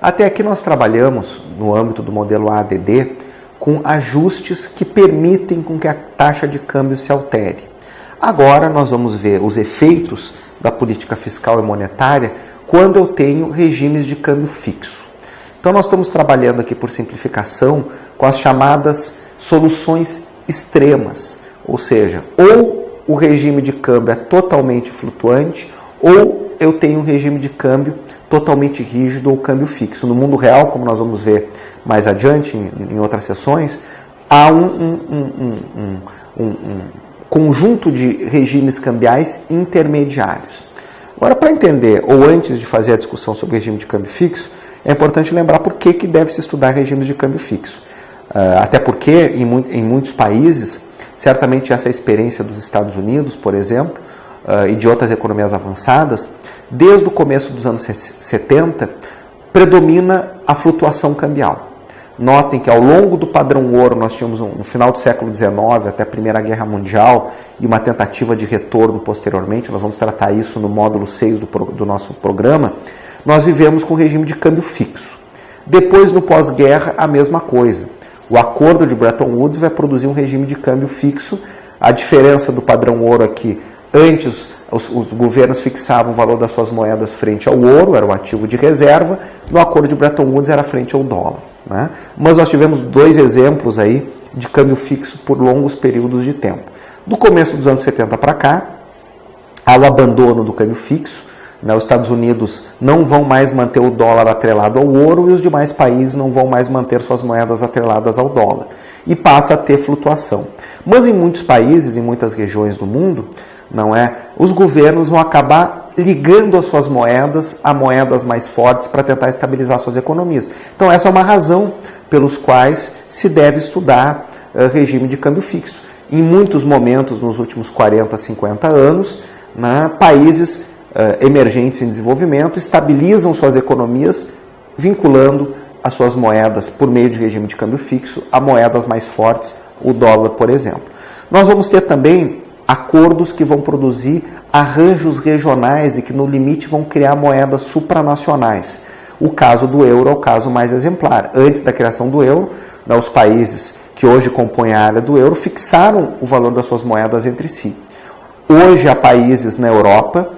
Até aqui nós trabalhamos, no âmbito do modelo ADD, com ajustes que permitem com que a taxa de câmbio se altere. Agora nós vamos ver os efeitos da política fiscal e monetária quando eu tenho regimes de câmbio fixo. Então nós estamos trabalhando aqui, por simplificação, com as chamadas soluções extremas, ou seja, ou o regime de câmbio é totalmente flutuante, ou eu tenho um regime de câmbio totalmente rígido ou câmbio fixo. No mundo real, como nós vamos ver mais adiante em outras sessões, há um conjunto de regimes cambiais intermediários. Agora, para entender, ou antes de fazer a discussão sobre regime de câmbio fixo, é importante lembrar por que deve se estudar regimes de câmbio fixo. Até porque, em muitos países, certamente essa experiência dos Estados Unidos, por exemplo, e de outras economias avançadas, desde o começo dos anos 70, predomina a flutuação cambial. Notem que ao longo do padrão ouro nós tínhamos no final do século XIX até a Primeira Guerra Mundial e uma tentativa de retorno posteriormente, nós vamos tratar isso no módulo 6 do nosso programa, nós vivemos com regime de câmbio fixo. Depois, no pós-guerra, a mesma coisa. O acordo de Bretton Woods vai produzir um regime de câmbio fixo. A diferença do padrão ouro aqui, antes os governos fixavam o valor das suas moedas frente ao ouro, era um ativo de reserva, no acordo de Bretton Woods era frente ao dólar. Né? Mas nós tivemos dois exemplos aí de câmbio fixo por longos períodos de tempo. Do começo dos anos 70 para cá, há o abandono do câmbio fixo. Os Estados Unidos não vão mais manter o dólar atrelado ao ouro e os demais países não vão mais manter suas moedas atreladas ao dólar. E passa a ter flutuação. Mas em muitos países, em muitas regiões do mundo, os governos vão acabar ligando as suas moedas a moedas mais fortes para tentar estabilizar suas economias. Então essa é uma razão pelos quais se deve estudar regime de câmbio fixo. Em muitos momentos, nos últimos 40, 50 anos, países emergentes em desenvolvimento estabilizam suas economias vinculando as suas moedas por meio de regime de câmbio fixo a moedas mais fortes, o dólar, por exemplo. Nós vamos ter também acordos que vão produzir arranjos regionais e que no limite vão criar moedas supranacionais. O caso do euro é o caso mais exemplar. Antes da criação do euro, os países que hoje compõem a área do euro fixaram o valor das suas moedas entre si. Hoje há países na Europa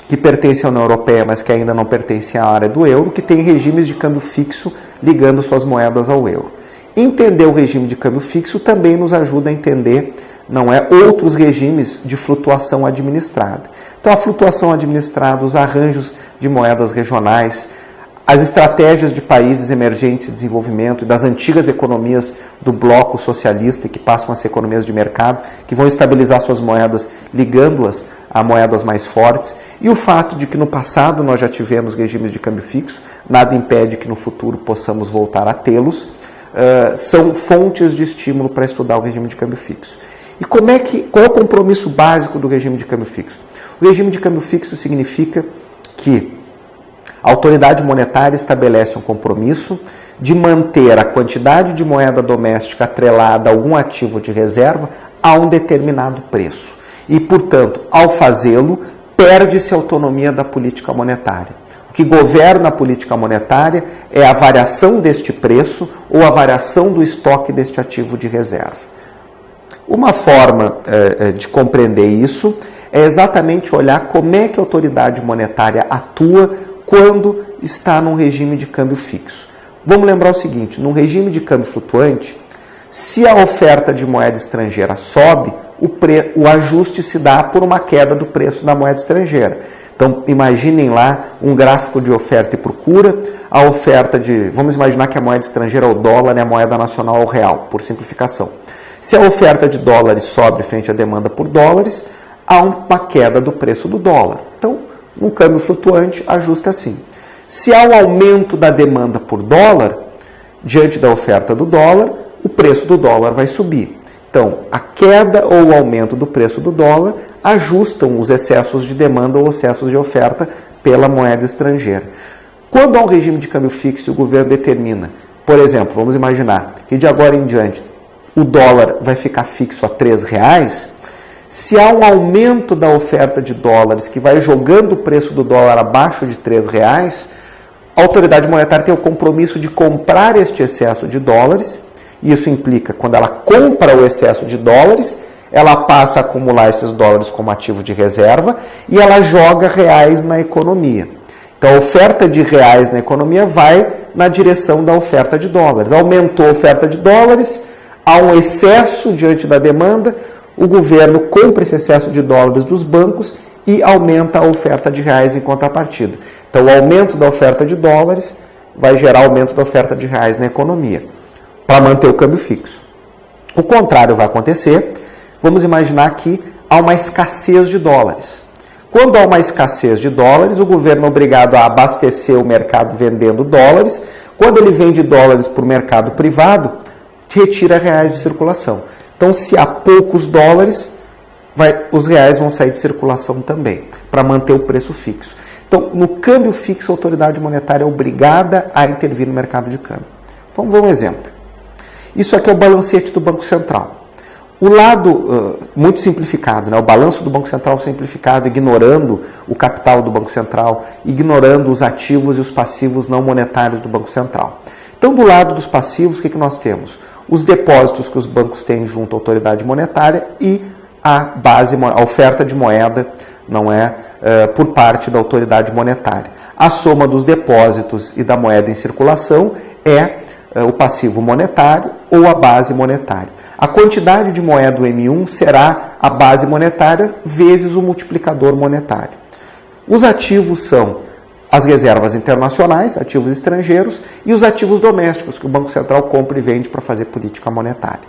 que pertencem à União Europeia, mas que ainda não pertencem à área do euro, que têm regimes de câmbio fixo ligando suas moedas ao euro. Entender o regime de câmbio fixo também nos ajuda a entender outros regimes de flutuação administrada. Então, a flutuação administrada, os arranjos de moedas regionais, as estratégias de países emergentes de desenvolvimento e das antigas economias do bloco socialista, que passam a ser economias de mercado, que vão estabilizar suas moedas ligando-as a moedas mais fortes, e o fato de que no passado nós já tivemos regimes de câmbio fixo, nada impede que no futuro possamos voltar a tê-los, são fontes de estímulo para estudar o regime de câmbio fixo. E qual é o compromisso básico do regime de câmbio fixo? O regime de câmbio fixo significa que a autoridade monetária estabelece um compromisso de manter a quantidade de moeda doméstica atrelada a algum ativo de reserva a um determinado preço. E, portanto, ao fazê-lo, perde-se a autonomia da política monetária. O que governa a política monetária é a variação deste preço ou a variação do estoque deste ativo de reserva. Uma forma de compreender isso é exatamente olhar como é que a autoridade monetária atua quando está num regime de câmbio fixo. Vamos lembrar o seguinte, num regime de câmbio flutuante, se a oferta de moeda estrangeira sobe, o ajuste se dá por uma queda do preço da moeda estrangeira. Então, imaginem lá um gráfico de oferta e procura, a oferta vamos imaginar que a moeda estrangeira é o dólar e a moeda nacional é o real, por simplificação. Se a oferta de dólares sobe frente à demanda por dólares, há uma queda do preço do dólar. Então, um câmbio flutuante ajusta assim. Se há um aumento da demanda por dólar, diante da oferta do dólar, o preço do dólar vai subir. Então, a queda ou o aumento do preço do dólar ajustam os excessos de demanda ou excessos de oferta pela moeda estrangeira. Quando há um regime de câmbio fixo, o governo determina, por exemplo, vamos imaginar que de agora em diante o dólar vai ficar fixo a R$3, se há um aumento da oferta de dólares que vai jogando o preço do dólar abaixo de R$3, a autoridade monetária tem o compromisso de comprar este excesso de dólares. Isso implica, quando ela compra o excesso de dólares, ela passa a acumular esses dólares como ativo de reserva e ela joga reais na economia. Então, a oferta de reais na economia vai na direção da oferta de dólares. Aumentou a oferta de dólares, há um excesso diante da demanda, o governo compra esse excesso de dólares dos bancos e aumenta a oferta de reais em contrapartida. Então, o aumento da oferta de dólares vai gerar aumento da oferta de reais na economia, para manter o câmbio fixo. O contrário vai acontecer. Vamos imaginar que há uma escassez de dólares. Quando há uma escassez de dólares, o governo é obrigado a abastecer o mercado vendendo dólares. Quando ele vende dólares para o mercado privado, retira reais de circulação. Então, se há poucos dólares, os reais vão sair de circulação também, para manter o preço fixo. Então, no câmbio fixo, a autoridade monetária é obrigada a intervir no mercado de câmbio. Vamos ver um exemplo. Isso aqui é o balancete do Banco Central. O lado, muito simplificado, né? O balanço do Banco Central simplificado, ignorando o capital do Banco Central, ignorando os ativos e os passivos não monetários do Banco Central. Então, do lado dos passivos, o que nós temos? Os depósitos que os bancos têm junto à autoridade monetária e a oferta de moeda, não é, por parte da autoridade monetária. A soma dos depósitos e da moeda em circulação é o passivo monetário ou a base monetária. A quantidade de moeda do M1 será a base monetária vezes o multiplicador monetário. Os ativos são as reservas internacionais, ativos estrangeiros, e os ativos domésticos, que o Banco Central compra e vende para fazer política monetária.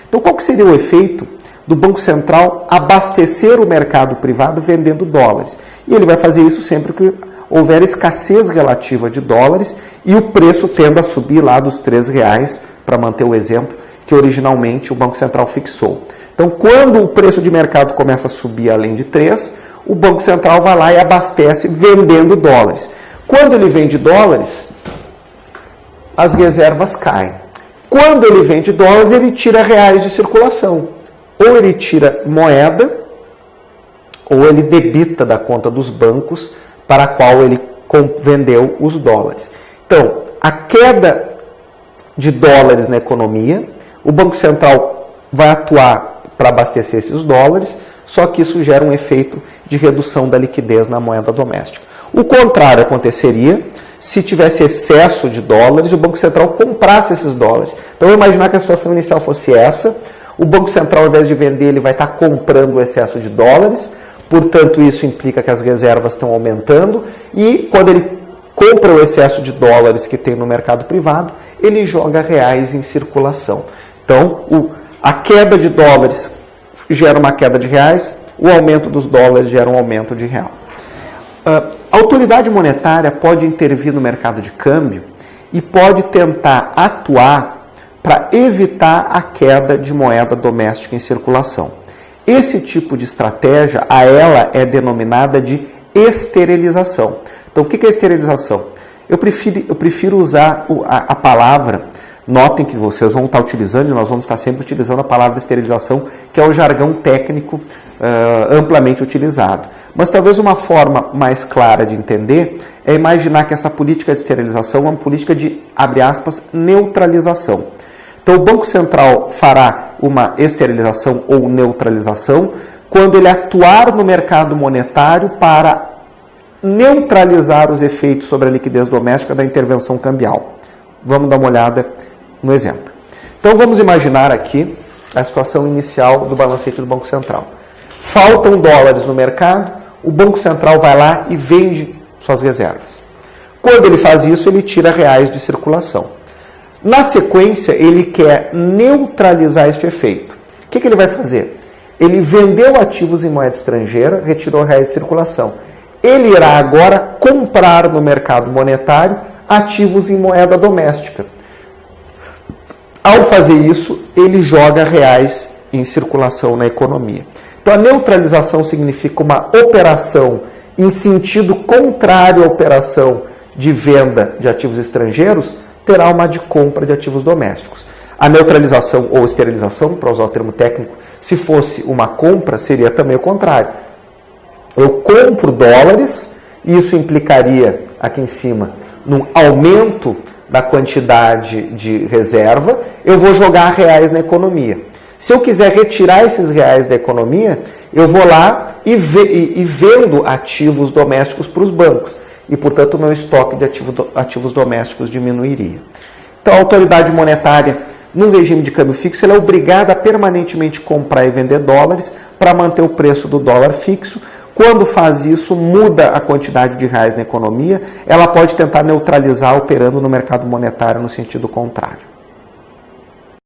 Então, qual que seria o efeito do Banco Central abastecer o mercado privado vendendo dólares? E ele vai fazer isso sempre que houver escassez relativa de dólares e o preço tenda a subir lá dos R$3, para manter o exemplo que originalmente o Banco Central fixou. Então, quando o preço de mercado começa a subir além de 3, o Banco Central vai lá e abastece vendendo dólares. Quando ele vende dólares, as reservas caem. Quando ele vende dólares, ele tira reais de circulação. Ou ele tira moeda, ou ele debita da conta dos bancos para a qual ele vendeu os dólares. Então, a queda de dólares na economia, o Banco Central vai atuar para abastecer esses dólares, só que isso gera um efeito de redução da liquidez na moeda doméstica. O contrário aconteceria se tivesse excesso de dólares e o Banco Central comprasse esses dólares. Então, eu imaginar que a situação inicial fosse essa, o Banco Central, ao invés de vender, ele vai estar comprando o excesso de dólares, portanto, isso implica que as reservas estão aumentando e quando ele compra o excesso de dólares que tem no mercado privado, ele joga reais em circulação. Então, a queda de dólares gera uma queda de reais, o aumento dos dólares gera um aumento de real. A autoridade monetária pode intervir no mercado de câmbio e pode tentar atuar para evitar a queda de moeda doméstica em circulação. Esse tipo de estratégia, a ela é denominada de esterilização. Então, o que é esterilização? Eu prefiro usar a palavra, notem que vocês vão estar utilizando, e nós vamos estar sempre utilizando a palavra esterilização, que é o jargão técnico amplamente utilizado. Mas talvez uma forma mais clara de entender é imaginar que essa política de esterilização é uma política de, abre aspas, neutralização. Então, o Banco Central fará uma esterilização ou neutralização quando ele atuar no mercado monetário para neutralizar os efeitos sobre a liquidez doméstica da intervenção cambial. Vamos dar uma olhada no exemplo. Então, vamos imaginar aqui a situação inicial do balancete do Banco Central. Faltam dólares no mercado, o Banco Central vai lá e vende suas reservas. Quando ele faz isso, ele tira reais de circulação. Na sequência, ele quer neutralizar este efeito. O que ele vai fazer? Ele vendeu ativos em moeda estrangeira, retirou reais de circulação. Ele irá agora comprar no mercado monetário ativos em moeda doméstica. Ao fazer isso, ele joga reais em circulação na economia. Então, a neutralização significa uma operação em sentido contrário à operação de venda de ativos estrangeiros, terá uma de compra de ativos domésticos. A neutralização ou esterilização, para usar o termo técnico, se fosse uma compra, seria também o contrário. Eu compro dólares, e isso implicaria, aqui em cima, num aumento da quantidade de reserva, eu vou jogar reais na economia. Se eu quiser retirar esses reais da economia, eu vou lá e vendo ativos domésticos para os bancos. E, portanto, o meu estoque de ativos domésticos diminuiria. Então, a autoridade monetária, no regime de câmbio fixo, ela é obrigada a permanentemente comprar e vender dólares para manter o preço do dólar fixo. Quando faz isso, muda a quantidade de reais na economia, ela pode tentar neutralizar operando no mercado monetário no sentido contrário.